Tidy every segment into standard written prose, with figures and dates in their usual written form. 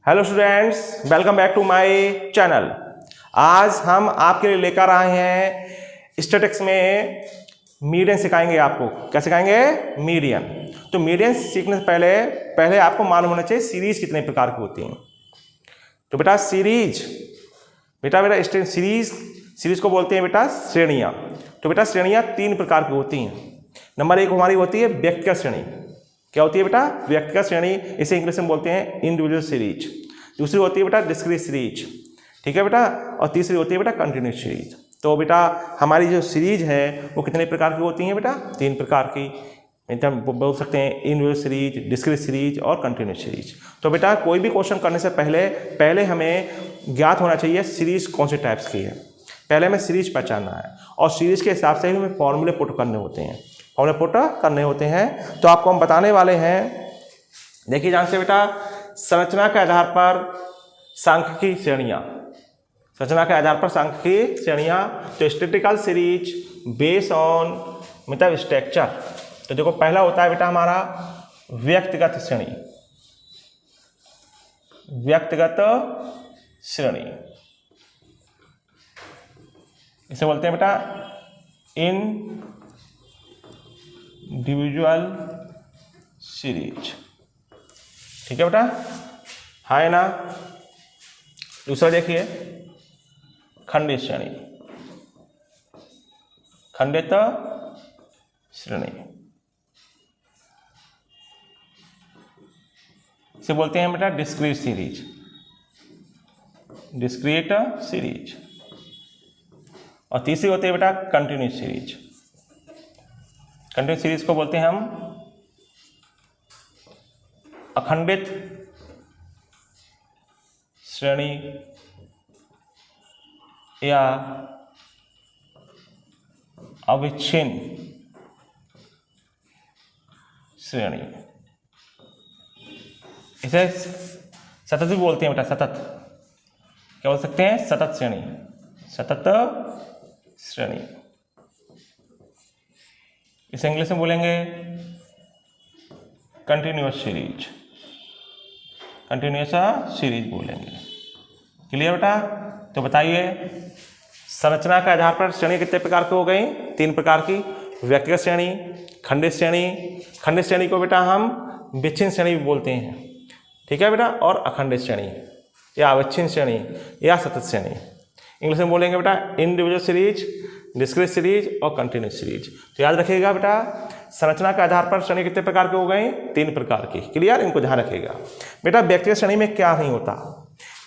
Hello students, welcome back to my channel. आज हम आपके लिए लेकर आए हैं स्टैटिक्स में मीडियन सिखाएंगे। आपको क्या सिखाएंगे? मीडियन। तो मीडियन सीखने से पहले आपको मालूम होना चाहिए सीरीज कितने प्रकार की होती हैं। तो बेटा सीरीज को बोलते हैं बेटा श्रेणियाँ। तो बेटा श्रेणियाँ तीन प्रकार की होती हैं। नंबर एक हमारी होती है व्यक्तिगत श्रेणी। क्या होती है बेटा? व्यक्तिगत श्रेणी, इसे इंग्लिश में बोलते हैं इंडिविजुअल सीरीज। दूसरी होती है बेटा डिस्क्रीट सीरीज, ठीक है बेटा। और तीसरी होती है बेटा कंटिन्यूस सीरीज। तो बेटा हमारी जो सीरीज है वो कितने प्रकार की होती हैं बेटा? तीन प्रकार की। हम बोल सकते हैं इंडिविजुअल सीरीज, डिस्क्रीट सीरीज और कंटिन्यूस सीरीज। तो बेटा कोई भी क्वेश्चन करने से पहले हमें ज्ञात होना चाहिए सीरीज कौन से टाइप्स की है। पहले हमें सीरीज पहचानना है और सीरीज के हिसाब से ही हमें फॉर्मूले पुट करने होते हैं। तो आपको हम बताने वाले हैं, देखिए ध्यान से बेटा, संरचना के आधार पर सांख्यिकी श्रेणियाँ। संरचना के आधार पर सांख्यिकी श्रेणियाँ। तो स्टैटिस्टिकल सीरीज बेस्ड ऑन मतलब स्ट्रक्चर। तो देखो पहला होता है बेटा हमारा व्यक्तिगत श्रेणी। व्यक्तिगत श्रेणी इसे बोलते हैं बेटा इंडिविजुअल सीरीज, ठीक है बेटा, है ना। दूसरा देखिए खंडित श्रेणी। खंडित श्रेणी इसे बोलते हैं बेटा डिस्क्रीट सीरीज। Discrete series. और तीसरी होती है बेटा कंटिन्यूस सीरीज। कंटिन्यूस सीरीज को बोलते हैं हम अखंडित श्रेणी या अविच्छिन्न श्रेणी। इसे सतत भी बोलते हैं बेटा। सतत क्या बोल सकते हैं? सतत श्रेणी। सतत श्रेणी इसे इंग्लिश में बोलेंगे कंटिन्यूअस सीरीज। कंटिन्यूअस सीरीज बोलेंगे। क्लियर बेटा? तो बताइए संरचना के आधार पर श्रेणी कितने प्रकार की हो गई? तीन प्रकार की। व्यक्तिगत श्रेणी, खंडित श्रेणी। खंडित श्रेणी को बेटा हम विच्छिन्न श्रेणी भी बोलते हैं, ठीक है बेटा। और अखंडित श्रेणी या अविच्छिन्न श्रेणी या सतत श्रेणी। इंग्लिश में बोलेंगे बेटा इंडिविजुअल सीरीज, डिस्क्रीट सीरीज और कंटिन्यूस सीरीज। तो याद रखिएगा बेटा संरचना के आधार पर श्रेणी कितने प्रकार की हो गई? तीन प्रकार की। क्लियर? इनको ध्यान रखिएगा बेटा। व्यक्तिगत श्रेणी में क्या नहीं होता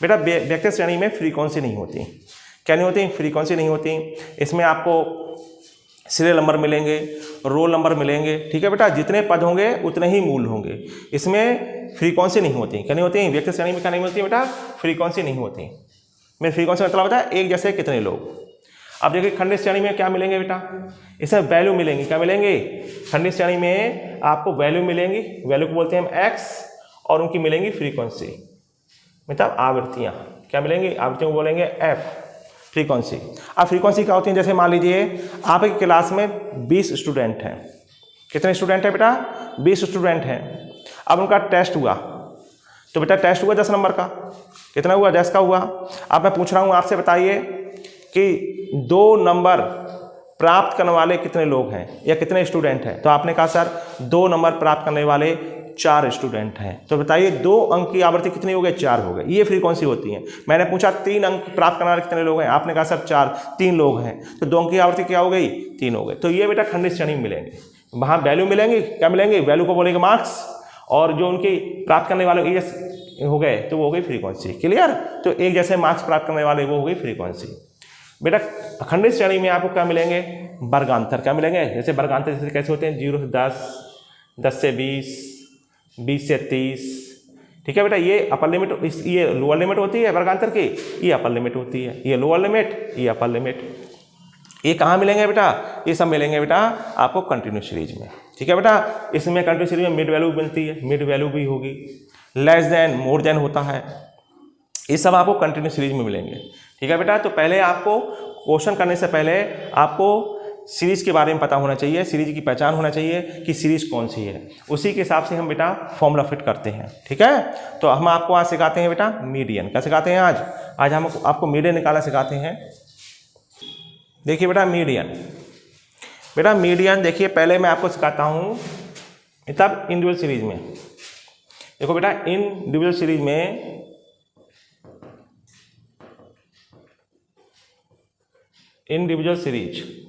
बेटा? व्यक्तिगत श्रेणी में फ्रीक्वेंसी नहीं होती। क्या नहीं होती? फ्रीक्वेंसी नहीं होती। इसमें आपको सीरियल नंबर मिलेंगे, रोल नंबर मिलेंगे, ठीक है बेटा। जितने पद होंगे उतने ही मूल होंगे। इसमें फ्रीक्वेंसी नहीं होती। क्या नहीं होती? व्यक्तिगत श्रेणी में क्या नहीं होती बेटा? फ्रीक्वेंसी नहीं होती। मेरे फ्रीक्वेंसी मतलब होता है एक जैसे कितने लोग। अब देखिए खंडित श्रेणी में क्या मिलेंगे बेटा? इसमें वैल्यू मिलेंगी। क्या मिलेंगे? खंडित श्रेणी में आपको वैल्यू मिलेंगी। वैल्यू को बोलते हैं हम एक्स, और उनकी मिलेंगी फ्रीक्वेंसी मतलब आवृत्तियाँ। क्या मिलेंगी? आवृत्तियों को बोलेंगे एफ, फ्रीक्वेंसी। अब फ्रीक्वेंसी क्या होती है? जैसे मान लीजिए आपकी क्लास में 20 स्टूडेंट हैं। कितने स्टूडेंट हैं बेटा? 20 स्टूडेंट हैं। अब उनका टेस्ट हुआ, तो बेटा टेस्ट हुआ 10 नंबर का। कितना हुआ? 10 का हुआ। अब मैं पूछ रहा हूँ आपसे, बताइए कि 2 नंबर प्राप्त करने वाले कितने लोग हैं या कितने स्टूडेंट हैं? तो आपने कहा सर 2 नंबर प्राप्त करने वाले 4 स्टूडेंट हैं। तो बताइए 2 अंक की आवृत्ति कितनी हो गई? 4 हो गई। ये फ्रीक्वेंसी होती है। मैंने पूछा 3 अंक प्राप्त करने वाले कितने लोग हैं? आपने कहा सर 3 लोग हैं। तो 2 अंक की आवृत्ति क्या हो गई? 3 हो गई। तो ये बेटा खंडित श्रेणी में मिलेंगे। वहाँ वैल्यू मिलेंगी। क्या मिलेंगी? वैल्यू को बोलेंगे मार्क्स, और जो उनकी प्राप्त करने वाले ये हो गए तो वो हो गई फ्रीक्वेंसी। क्लियर? तो एक जैसे मार्क्स प्राप्त करने वाले वो हो गई फ्रीक्वेंसी। बेटा अखंडित श्रेणी में आपको क्या मिलेंगे? वर्गांतर। क्या मिलेंगे? जैसे वर्गांतर जैसे कैसे होते हैं? 0 से 10, 10 से 20, 20 से 30, ठीक है बेटा। ये अपर लिमिट, ये लोअर लिमिट होती है वर्गांतर की, ये अपर लिमिट होती है। ये लोअर लिमिट, ये अपर लिमिट। ये कहाँ मिलेंगे बेटा? ये सब मिलेंगे बेटा आपको कंटिन्यूस सीरीज में, ठीक है बेटा। इसमें कंटिन्यूस सीरीज में मिड वैल्यू मिलती है, मिड वैल्यू भी होगी, लेस देन, मोर देन होता है। ये सब आपको कंटिन्यूस सीरीज में मिलेंगे, ठीक है बेटा। तो पहले आपको क्वेश्चन करने से पहले आपको सीरीज के बारे में पता होना चाहिए, सीरीज की पहचान होना चाहिए कि सीरीज कौन सी है, उसी के हिसाब से हम बेटा फॉर्मूला फिट करते हैं। ठीक है, तो हम आपको आज सिखाते हैं बेटा मीडियन। क्या सिखाते हैं आज हम आपको मीडियन निकालना सिखाते हैं। देखिए बेटा मीडियन देखिए, पहले मैं आपको सिखाता हूँ तब इंडिविजुअल सीरीज में। देखो बेटा इंडिविजुअल सीरीज में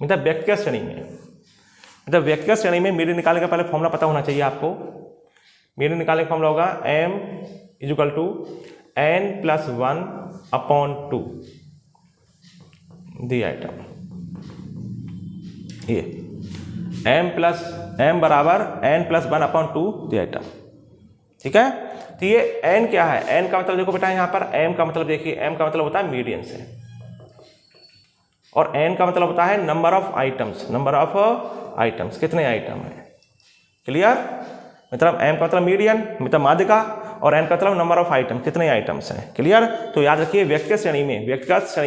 मतलब व्यक्तिगत श्रेणी में मीडियन निकालने का पहले फॉर्मूला पता होना चाहिए आपको। मीडियन निकालने का फॉर्मूला होगा m = n+1/2 दी आइटम, ये m बराबर n+1/2 दी आइटम। ठीक है, तो ये n क्या है, n का मतलब देखो बेटा यहाँ पर m का मतलब देखिए, m का मतलब होता है मीडियन से, और n का मतलब होता है नंबर ऑफ आइटम्स, कितने आइटम है। क्लियर, मतलब m का मतलब मीडियन मतलब माध्यिका, और n का मतलब नंबर ऑफ आइटम, कितने आइटम्स हैं। क्लियर, तो याद रखिए व्यक्तिगत श्रेणी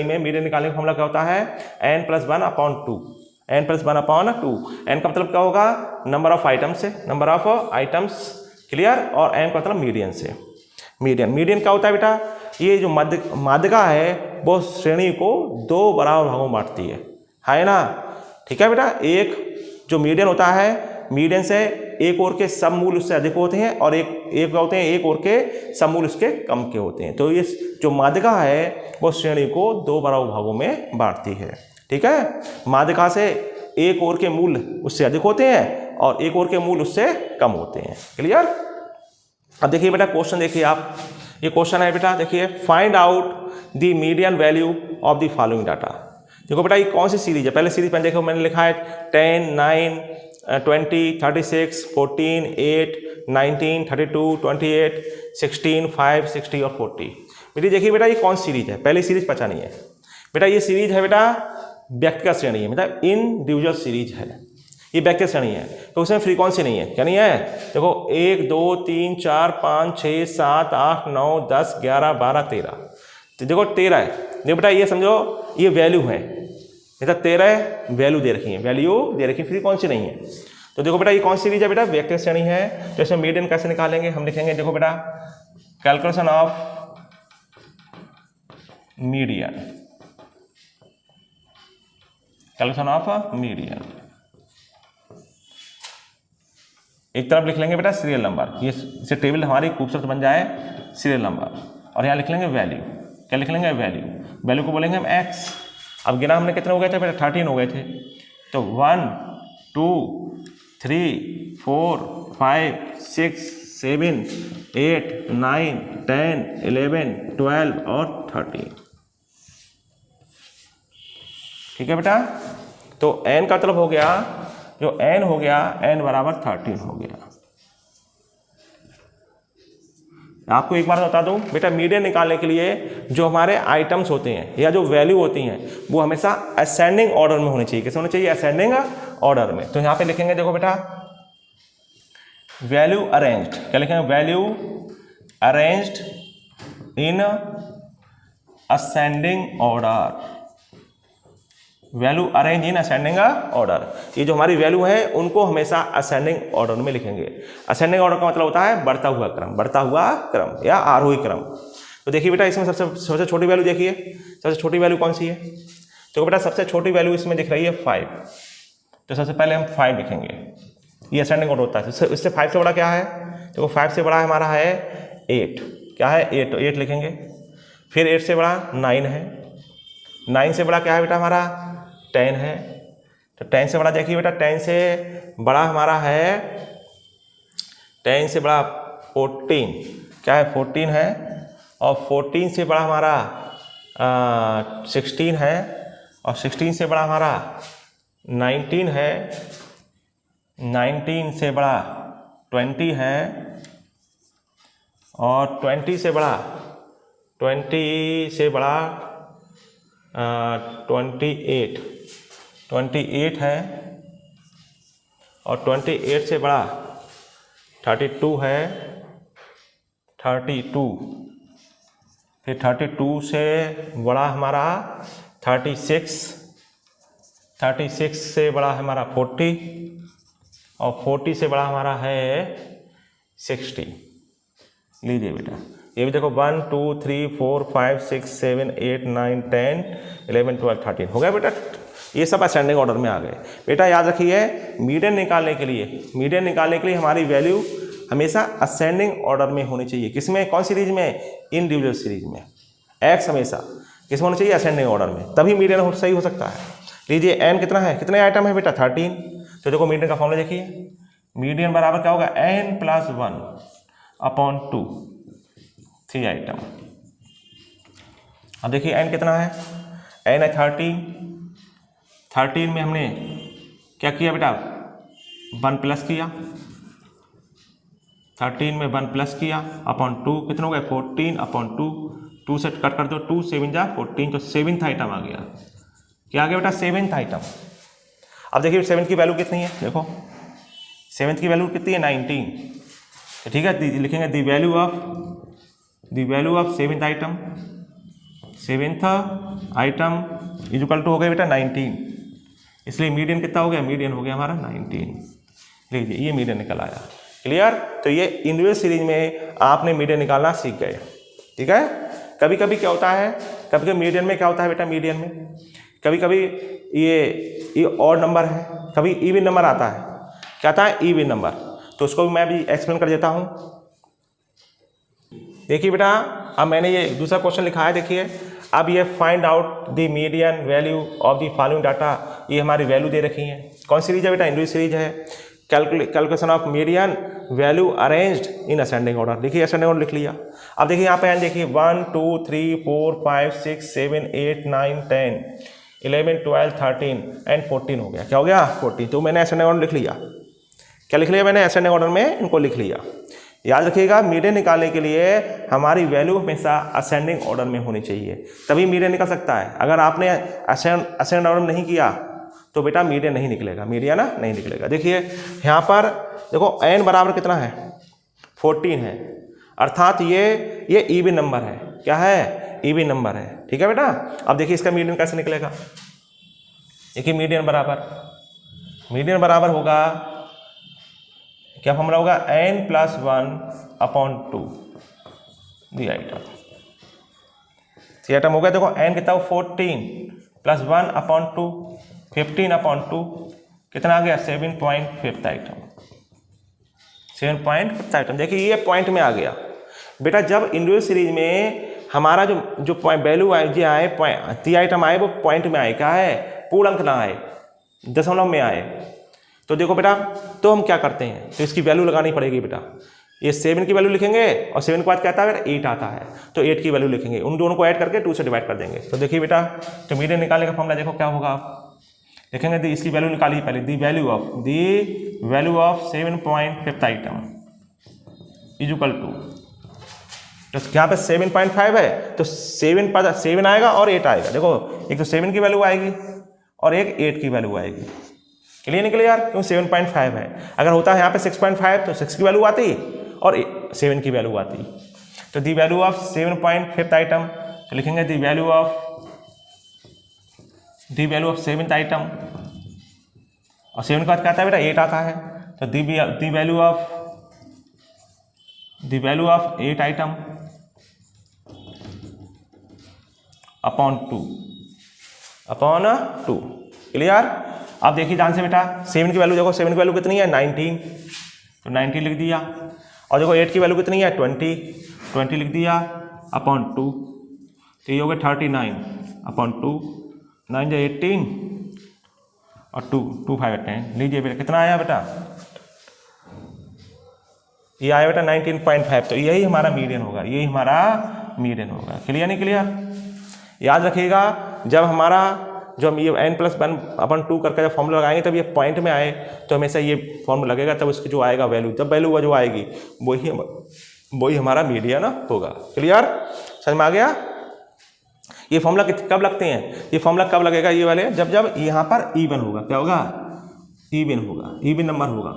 में मीडियन निकालने का फॉर्मूला क्या होता है, n+1/2। n का मतलब क्या होगा, नंबर ऑफ आइटम्स। क्लियर, और n का मतलब मीडियन से। मीडियन क्या होता है बेटा, ये जो माध्यिका है वो श्रेणी को 2 बराबर भागों में बांटती है ना। ठीक है बेटा, एक जो मीडियन होता है, मीडियन से एक और के सब मूल उससे अधिक होते हैं, और एक होते हैं एक और के सब मूल उसके कम के होते हैं। तो ये जो माध्यिका है वो श्रेणी को 2 बराबर भागों में बांटती है। ठीक है, माध्यिका से एक और के मूल उससे अधिक होते हैं और एक और के मूल उससे कम होते हैं। क्लियर, अब देखिए बेटा क्वेश्चन देखिए आप, ये क्वेश्चन है बेटा, देखिए find out the median value of the following data. देखो बेटा ये कौन सी सीरीज है, पहले सीरीज में देखो मैंने लिखा है 10, 9, 20, 36, 14, 8, 19, 32, 28, 16, 5, 60 और 40। बेटी देखिए बेटा ये कौन सी सीरीज है, पहली सीरीज पहचानी है बेटा। ये सीरीज है बेटा व्यक्तिगत श्रेणी है, मतलब इंडिविजुअल सीरीज है, ये व्यक्तिगत श्रेणी है, तो उसमें फ्रीक्वेंसी नहीं है। क्या नहीं है, देखो 1, 2, 3, 4, 5, 6, 7, 8, 9, 10, 11, 12, 13, तो देखो 13 है। देखो बेटा ये समझो ये वैल्यू है, मतलब 13 वैल्यू दे रखी है, फ्रीक्वेंसी नहीं है। तो देखो बेटा ये कौन सी सीरीज है बेटा, व्यक्तिगत श्रेणी है। तो इसमें मीडियन कैसे निकालेंगे, हम लिखेंगे देखो बेटा कैलकुलेशन ऑफ मीडियन, एक तरफ लिख लेंगे बेटा सीरियल नंबर, ये इसे टेबल हमारी खूबसूरत बन जाए, सीरियल नंबर, और यहाँ लिख लेंगे वैल्यू। क्या लिख लेंगे, वैल्यू को बोलेंगे हम x। अब गिना हमने कितने हो गए थे बेटा, 13 हो गए थे। तो 1, 2, 3, 4, 5, 6, 7, 8, 9, 10, 11, 12 और 13। ठीक है बेटा, तो n का मतलब हो गया, जो n हो गया n बराबर 13 हो गया। आपको एक बार बता दूं बेटा, मीडियन निकालने के लिए जो हमारे आइटम्स होते हैं या जो वैल्यू होती हैं वो हमेशा असेंडिंग ऑर्डर में होनी चाहिए। कैसे होनी चाहिए, असेंडिंग ऑर्डर में। तो यहाँ पे लिखेंगे देखो बेटा वैल्यू अरेंज्ड, क्या लिखेंगे, value arranged in ascending order, value arrange in ascending order. ये जो हमारी वैल्यू है उनको हमेशा असेंडिंग ऑर्डर में लिखेंगे। असेंडिंग ऑर्डर का मतलब होता है बढ़ता हुआ क्रम या आरोही क्रम। तो देखिए बेटा इसमें सबसे छोटी वैल्यू देखिए, सबसे छोटी वैल्यू कौन सी है, तो बेटा सबसे छोटी वैल्यू इसमें दिख रही है 5। तो सबसे पहले हम 5 लिखेंगे, ये असेंडिंग ऑर्डर होता है। इससे 5 से बड़ा क्या है, देखो 5 से बड़ा हमारा है 8, क्या है 8, तो 8 लिखेंगे। फिर 8 से बड़ा 9 है, 9 से बड़ा क्या है बेटा हमारा 10 है। तो 10 से बड़ा देखिए बेटा, 10 से बड़ा हमारा है, 10 से बड़ा 14, क्या है 14 है। और 14 से बड़ा हमारा 16 है, और 16 से बड़ा हमारा 19 है, 19 से बड़ा 20 है, और 20 से बड़ा 28 है, और 28 से बड़ा 32 है, 32, फिर 32 से बड़ा हमारा 36, 36 से बड़ा है हमारा 40 और 40 से बड़ा हमारा है 60। लीजिए बेटा ये भी देखो 1 2 3 4 5 6 7 8 9 10 11 12 13 हो गया बेटा। ये सब असेंडिंग ऑर्डर में आ गए। बेटा याद रखिए मीडियन निकालने के लिए हमारी वैल्यू हमेशा असेंडिंग ऑर्डर में होनी चाहिए। किसमें, कौन सीरीज में, इंडिविजुअल सीरीज में। एक्स हमेशा किसमें होना चाहिए, असेंडिंग ऑर्डर में, तभी मीडियन सही हो सकता है। लीजिए एन कितना है, कितने आइटम है बेटा 13। तो देखो मीडियन का फॉर्मूला देखिए, मीडियन बराबर क्या होगा n + 1/2 3 आइटम। अब देखिए n कितना है, n है 13 में हमने क्या किया बेटा 1 प्लस किया, 13 में 1 प्लस किया अपॉन 2 कितना हो गया 14/2, 2 से कट कर दो 2 7 जा 14, तो 7th आइटम आ गया। क्या आ गया बेटा 7th आइटम। अब देखिए 7 की वैल्यू कितनी है, देखो 7 की वैल्यू कितनी है 19। तो ठीक है लिखेंगे the value of 7th item is equal to हो गया बेटा 19। इसलिए मीडियन कितना हो गया, मीडियन हो गया हमारा 19। लीजिए ये मीडियन निकल आया। क्लियर। तो ये इंडिविजुअल सीरीज में आपने मीडियन निकालना सीख गए। ठीक है। कभी कभी क्या होता है, कभी कभी मीडियन में क्या होता है बेटा, मीडियन में कभी कभी ये ऑड नंबर है, कभी इवन नंबर आता है। क्या आता है, इवन नंबर। तो उसको भी मैं भी एक्सप्लेन कर देता हूँ। देखिए बेटा अब मैंने ये दूसरा क्वेश्चन लिखा है, देखिए अब ये find out the median value of the following data. ये हमारी वैल्यू दे रखी है। कौन सीरीज है बेटा, इंडिविजुअल सीरीज है। Calculation of median value arranged in ascending order. देखिए असेंडिंग ऑर्डर लिख लिया। अब देखिए यहाँ पे देखिए 1 2 3 4 5 6 7 8 9 10 11 12 13 एंड 14 हो गया। क्या हो गया 14। तो मैंने असेंडिंग ऑर्डर लिख लिया। क्या लिख लिया मैंने, असेंडिंग ऑर्डर में इनको लिख लिया। याद रखिएगा मीडियन निकालने के लिए हमारी वैल्यू हमेशा असेंडिंग ऑर्डर में होनी चाहिए, तभी मीडियन निकल सकता है। अगर आपने असेंडिंग ऑर्डर नहीं किया तो बेटा मीडियन नहीं निकलेगा, मीडियन ना नहीं निकलेगा। देखिए यहाँ पर देखो n बराबर कितना है 14 है, अर्थात ये इवन नंबर है। क्या है, इवन नंबर है। ठीक है बेटा। अब देखिए इसका मीडियन कैसे निकलेगा। देखिए मीडियन बराबर होगा, क्या फॉर्मूला होगा n + 1/2 दी आइटम। सी आइटम हो गया। देखो n कितना हो 14 + 1/2 15/2 कितना आ गया 7.5 आइटम। 7.5 आइटम। देखिए ये पॉइंट में आ गया बेटा। जब इंडिविजुअल सीरीज में हमारा जो पॉइंट वैल्यू आए जो आए ती आइटम आए वो पॉइंट में आए, क्या है पूर्णांक ना आए, दशमलव में आए। तो देखो बेटा तो हम क्या करते हैं, तो इसकी वैल्यू लगानी पड़ेगी बेटा। ये 7 की वैल्यू लिखेंगे और 7 के बाद क्या आता है 8 आता है, तो 8 की वैल्यू लिखेंगे। उन दोनों को ऐड करके 2 से डिवाइड कर देंगे। तो देखिए बेटा तो मीडियन निकालने का फॉर्मूला देखो क्या होगा, आप देखेंगे इसकी वैल्यू निकालिए पहले। The value of 7.5 item is equal to, तो यहाँ पे 7.5 है तो 7 आएगा और 8 आएगा। देखो एक तो 7 की वैल्यू आएगी और एक 8 की वैल्यू आएगी। क्लियर निकले यार, क्यों 7.5 है। अगर होता है यहाँ पे 6.5 तो 6 की वैल्यू आती और 7 की वैल्यू आती। तो दी वैल्यू ऑफ 7.5 आइटम, तो लिखेंगे दी वैल्यू ऑफ 7th आइटम, और 7 के बाद क्या आता है बेटा 8 आता है। तो the value of 8 item upon 2। Clear. अब देखिए ध्यान से बेटा 7 की वैल्यू देखो, 7 की वैल्यू कितनी है 19, तो 19 लिख दिया। और देखो 8 की वैल्यू कितनी है 20 लिख दिया अपॉन 2। तो ये हो गया 39/2, 9 जो 18 और 2 5 10। लीजिए बेटा कितना आया बेटा, ये आया बेटा 19.5। तो यही हमारा मीडियन होगा, क्लियर नहीं क्लियर। याद रखिएगा जब हमारा जो हम ये n + 1/2 करके जब फॉर्मूला लगाएंगे तब ये पॉइंट में आए तो हमेशा ये फॉर्मूला लगेगा, तब उसकी जो आएगा वैल्यू, तब वैल्यू जो आएगी वही हमारा मीडियन होगा। क्लियर, समझ में आ गया। ये फॉर्मूला कब लगते हैं, ये फॉर्मूला कब लगेगा ये वाले, जब यहाँ पर इवन होगा। क्या होगा, इवन नंबर होगा।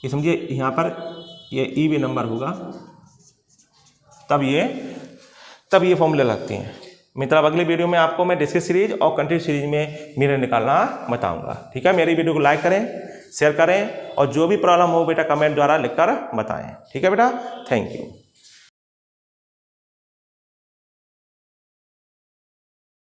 ये समझिए यहाँ पर ये इवन नंबर होगा, तब ये फॉर्मूले लगते हैं। मतलब अगली वीडियो में आपको मैं डिस्क्रीट सीरीज और कंटिन्यू सीरीज में मिरर निकालना बताऊंगा। ठीक है, मेरी वीडियो को लाइक करें, शेयर करें और जो भी प्रॉब्लम हो बेटा कमेंट द्वारा लिखकर बताएं। ठीक है बेटा, थैंक यू।